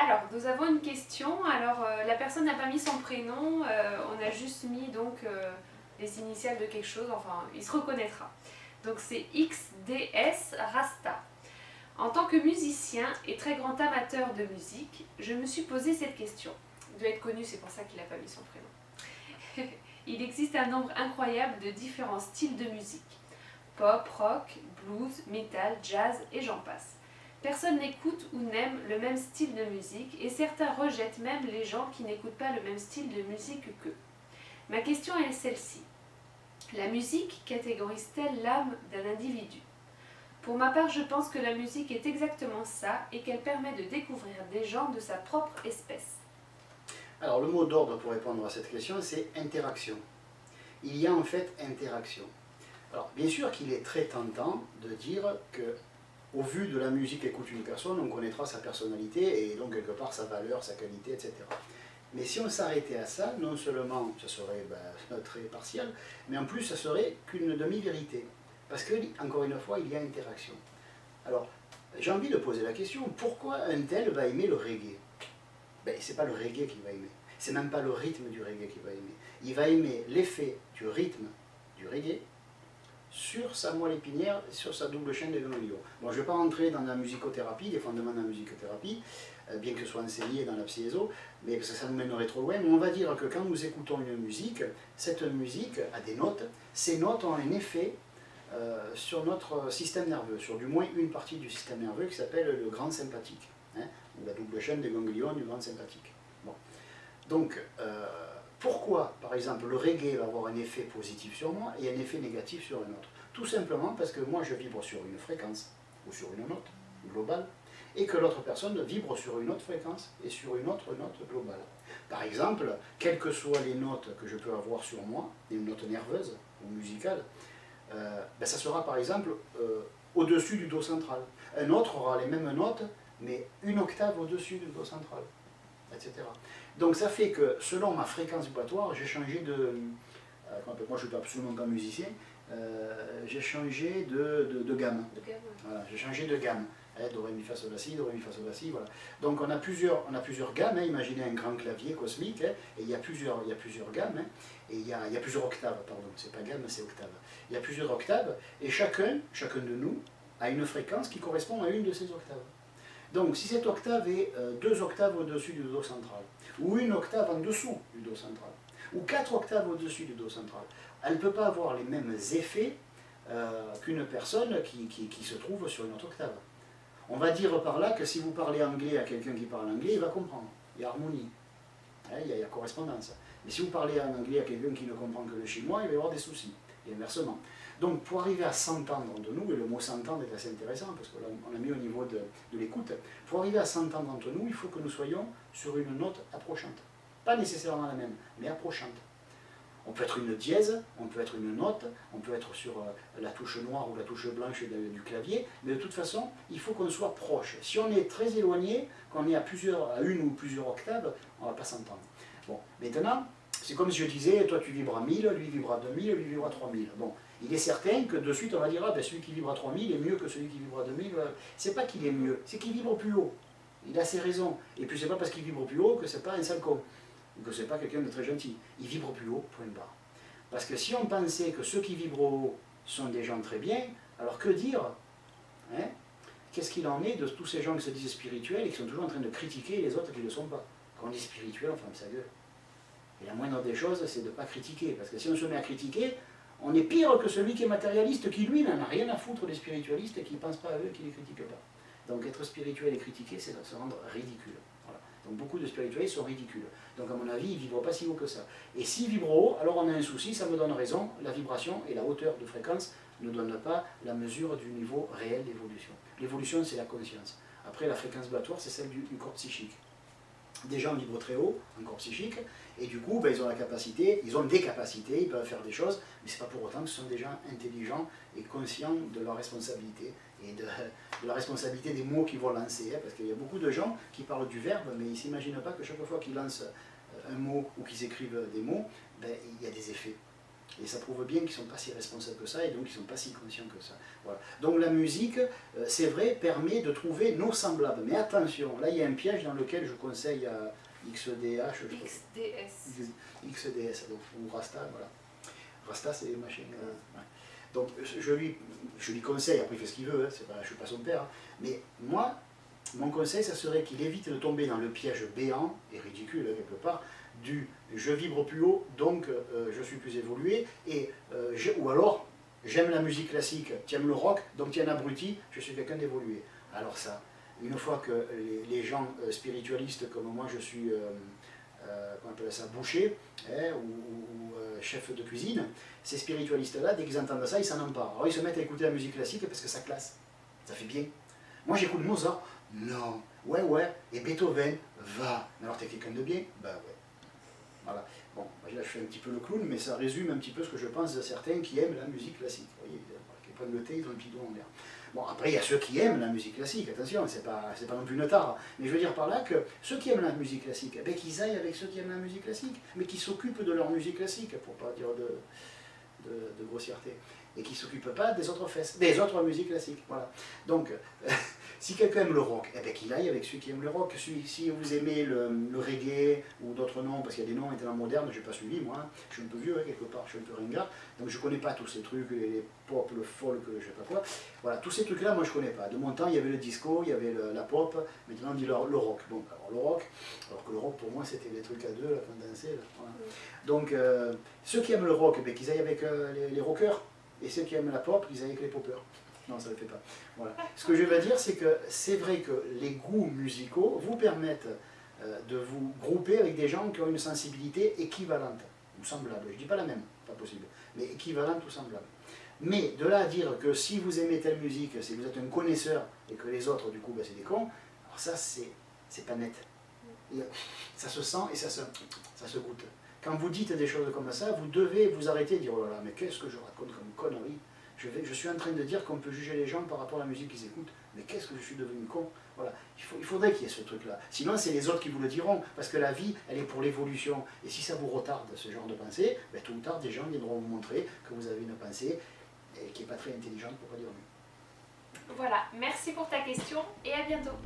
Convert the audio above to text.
Alors, nous avons une question. Alors, la personne n'a pas mis son prénom, on a juste mis donc les initiales de quelque chose, enfin, il se reconnaîtra. Donc, c'est XDS Rasta. En tant que musicien et très grand amateur de musique, je me suis posé cette question. Il doit être connu, c'est pour ça qu'il n'a pas mis son prénom. Il existe un nombre incroyable de différents styles de musique. Pop, rock, blues, metal, jazz et j'en passe. Personne n'écoute ou n'aime le même style de musique et certains rejettent même les gens qui n'écoutent pas le même style de musique qu'eux. Ma question est celle-ci. La musique catégorise-t-elle l'âme d'un individu ? Pour ma part, je pense que la musique est exactement ça et qu'elle permet de découvrir des gens de sa propre espèce. Alors le mot d'ordre pour répondre à cette question, c'est interaction. Il y a en fait interaction. Alors bien sûr qu'il est très tentant de dire que au vu de la musique qu'écoute une personne, on connaîtra sa personnalité et donc quelque part sa valeur, sa qualité, etc. Mais si on s'arrêtait à ça, non seulement ce serait très partiel, mais en plus ça serait qu'une demi-vérité. Parce que, encore une fois, il y a interaction. Alors, j'ai envie de poser la question, pourquoi un tel va aimer le reggae? C'est pas le reggae qu'il va aimer. C'est même pas le rythme du reggae qu'il va aimer. Il va aimer l'effet du rythme du reggae sur sa moelle épinière, sur sa double chaîne de ganglions. Bon, je ne vais pas rentrer dans la musicothérapie, les fondements de la musicothérapie, bien que ce soit enseigné dans la psyéso, mais parce que ça nous mènerait trop loin. Mais on va dire que quand nous écoutons une musique, cette musique a des notes. Ces notes ont un effet sur notre système nerveux, sur du moins une partie du système nerveux qui s'appelle le grand sympathique, hein, ou la double chaîne des ganglions du grand sympathique. Bon. Donc, pourquoi, par exemple, le reggae va avoir un effet positif sur moi et un effet négatif sur un autre? Tout simplement parce que moi je vibre sur une fréquence ou sur une note globale et que l'autre personne vibre sur une autre fréquence et sur une autre note globale. Par exemple, quelles que soient les notes que je peux avoir sur moi, une note nerveuse ou musicale, ça sera par exemple au-dessus du Do central. Un autre aura les mêmes notes, mais une octave au-dessus du Do central, etc. Donc ça fait que selon ma fréquence vibratoire, j'ai changé de... moi je ne suis absolument pas musicien, j'ai changé de gamme. Voilà, j'ai changé de gamme. Do, ré, mi, fa, sol, la, si, do, ré, mi, fa, sol, la, si, voilà. Donc on a plusieurs gammes, hein. Imaginez un grand clavier cosmique, hein, et il y a plusieurs gammes, hein, et il y a plusieurs octaves, pardon, c'est pas gamme, c'est octave. Il y a plusieurs octaves, et chacun de nous a une fréquence qui correspond à une de ces octaves. Donc si cette octave est 2 octaves au-dessus du Do central, ou une octave en dessous du Do central, ou 4 octaves au-dessus du Do central, elle ne peut pas avoir les mêmes effets qu'une personne qui se trouve sur une autre octave. On va dire par là que si vous parlez anglais à quelqu'un qui parle anglais, il va comprendre. Il y a harmonie, hein, il y a correspondance. Mais si vous parlez en anglais à quelqu'un qui ne comprend que le chinois, il va y avoir des soucis, et inversement. Donc pour arriver à s'entendre entre nous, et le mot s'entendre est assez intéressant, parce qu'on l'a mis au niveau de l'écoute, pour arriver à s'entendre entre nous, il faut que nous soyons sur une note approchante. Pas nécessairement la même, mais approchante. On peut être une dièse, on peut être une note, on peut être sur la touche noire ou la touche blanche du clavier, mais de toute façon, il faut qu'on soit proche. Si on est très éloigné, qu'on est à une ou plusieurs octaves, on ne va pas s'entendre. Bon, maintenant, c'est comme si je disais, toi tu vibres à 1000, lui vibre à 2000, lui vibre à 3000. Bon, il est certain que de suite on va dire, ah, celui qui vibre à 3000 est mieux que celui qui vibre à 2000. C'est pas qu'il est mieux, c'est qu'il vibre plus haut. Il a ses raisons. Et puis c'est pas parce qu'il vibre plus haut que c'est pas un sale con, ou que c'est pas quelqu'un de très gentil. Il vibre plus haut, point barre. Parce que si on pensait que ceux qui vibrent haut sont des gens très bien, alors que dire, hein? Qu'est-ce qu'il en est de tous ces gens qui se disent spirituels et qui sont toujours en train de critiquer les autres qui ne le sont pas? Quand on dit spirituel, on ferme sa gueule. Et la moindre des choses, c'est de ne pas critiquer. Parce que si on se met à critiquer, on est pire que celui qui est matérialiste, qui lui n'en a rien à foutre des spiritualistes et qui ne pense pas à eux et qui ne les critique pas. Donc être spirituel et critiquer, c'est se rendre ridicule. Voilà. Donc beaucoup de spiritualistes sont ridicules. Donc à mon avis, ils ne vibrent pas si haut que ça. Et s'ils vibrent haut, alors on a un souci, ça me donne raison, la vibration et la hauteur de fréquence ne donnent pas la mesure du niveau réel d'évolution. L'évolution, c'est la conscience. Après, la fréquence vibratoire, c'est celle du corps psychique. Des gens vibrent très haut, un corps psychique, et du coup, ils ont la capacité, ils ont des capacités, ils peuvent faire des choses, mais ce n'est pas pour autant que ce sont des gens intelligents et conscients de leur responsabilité, et de la responsabilité des mots qu'ils vont lancer, hein, parce qu'il y a beaucoup de gens qui parlent du verbe, mais ils ne s'imaginent pas que chaque fois qu'ils lancent un mot ou qu'ils écrivent des mots, il y a des effets. Et ça prouve bien qu'ils ne sont pas si responsables que ça, et donc ils ne sont pas si conscients que ça. Voilà. Donc la musique, c'est vrai, permet de trouver nos semblables. Mais attention, là il y a un piège dans lequel je conseille à XDH, XDS, donc, ou Rasta, voilà. Rasta, c'est les machines. Ouais. Donc je lui conseille, après il fait ce qu'il veut, je ne suis pas son père, hein, mais moi, mon conseil, ça serait qu'il évite de tomber dans le piège béant, et ridicule quelque part, du je vibre plus haut, donc je suis plus évolué, ou alors j'aime la musique classique, tu aimes le rock, donc tu es un abruti, je suis quelqu'un d'évolué. Alors ça, une fois que les gens spiritualistes comme moi je suis, on appelle ça, boucher, hein, ou chef de cuisine, ces spiritualistes-là, dès qu'ils entendent ça, ils s'en emparent. Alors ils se mettent à écouter la musique classique parce que ça classe, ça fait bien. Moi j'écoute Mozart, non, ouais, et Beethoven, va. Mais alors t'es quelqu'un de bien? Bah ouais. Voilà. Bon, là je fais un petit peu le clown, mais ça résume un petit peu ce que je pense de certains qui aiment la musique classique. Vous voyez, qui prennent le thé, ils ont le pied en l'air. Bon, après il y a ceux qui aiment la musique classique, attention, c'est pas non plus une tare. Mais je veux dire par là que ceux qui aiment la musique classique, ben, qu'ils aillent avec ceux qui aiment la musique classique, mais qui s'occupent de leur musique classique, pour pas dire de grossièreté. Et qui ne s'occupent pas des autres fesses, des autres musiques classiques. Voilà. Donc, si quelqu'un aime le rock, eh bien qu'il aille avec ceux qui aiment le rock. Si vous aimez le reggae ou d'autres noms, parce qu'il y a des noms maintenant modernes, je n'ai pas suivi moi, hein. Je suis un peu vieux hein, quelque part, je suis un peu ringard, donc je ne connais pas tous ces trucs, les pop, le folk, je ne sais pas quoi. Voilà, tous ces trucs-là, moi je ne connais pas. De mon temps, il y avait le disco, il y avait la pop, maintenant on dit le rock. Bon, alors le rock, alors que le rock pour moi c'était des trucs à deux, là, quand on dansait. Là, voilà. Donc, ceux qui aiment le rock, eh qu'ils aillent avec les rockers. Et ceux qui aiment la pop, ils aillent avec les poppers. Non, ça ne le fait pas. Voilà. Ce que je veux dire, c'est que c'est vrai que les goûts musicaux vous permettent de vous grouper avec des gens qui ont une sensibilité équivalente, ou semblable. Je ne dis pas la même, pas possible, mais équivalente ou semblable. Mais de là à dire que si vous aimez telle musique, si vous êtes un connaisseur, et que les autres, du coup, ben, c'est des cons, alors ça, c'est pas net. Et ça se sent et ça se goûte. Quand vous dites des choses comme ça, vous devez vous arrêter et dire « Oh là là, mais qu'est-ce que je raconte comme connerie ?» Je suis en train de dire qu'on peut juger les gens par rapport à la musique qu'ils écoutent. Mais qu'est-ce que je suis devenu con? Voilà. Il faudrait qu'il y ait ce truc-là. Sinon, c'est les autres qui vous le diront. Parce que la vie, elle est pour l'évolution. Et si ça vous retarde, ce genre de pensée, ben, tôt ou tard, des gens viendront vous montrer que vous avez une pensée qui n'est pas très intelligente, pour pas dire mieux. Voilà. Merci pour ta question et à bientôt.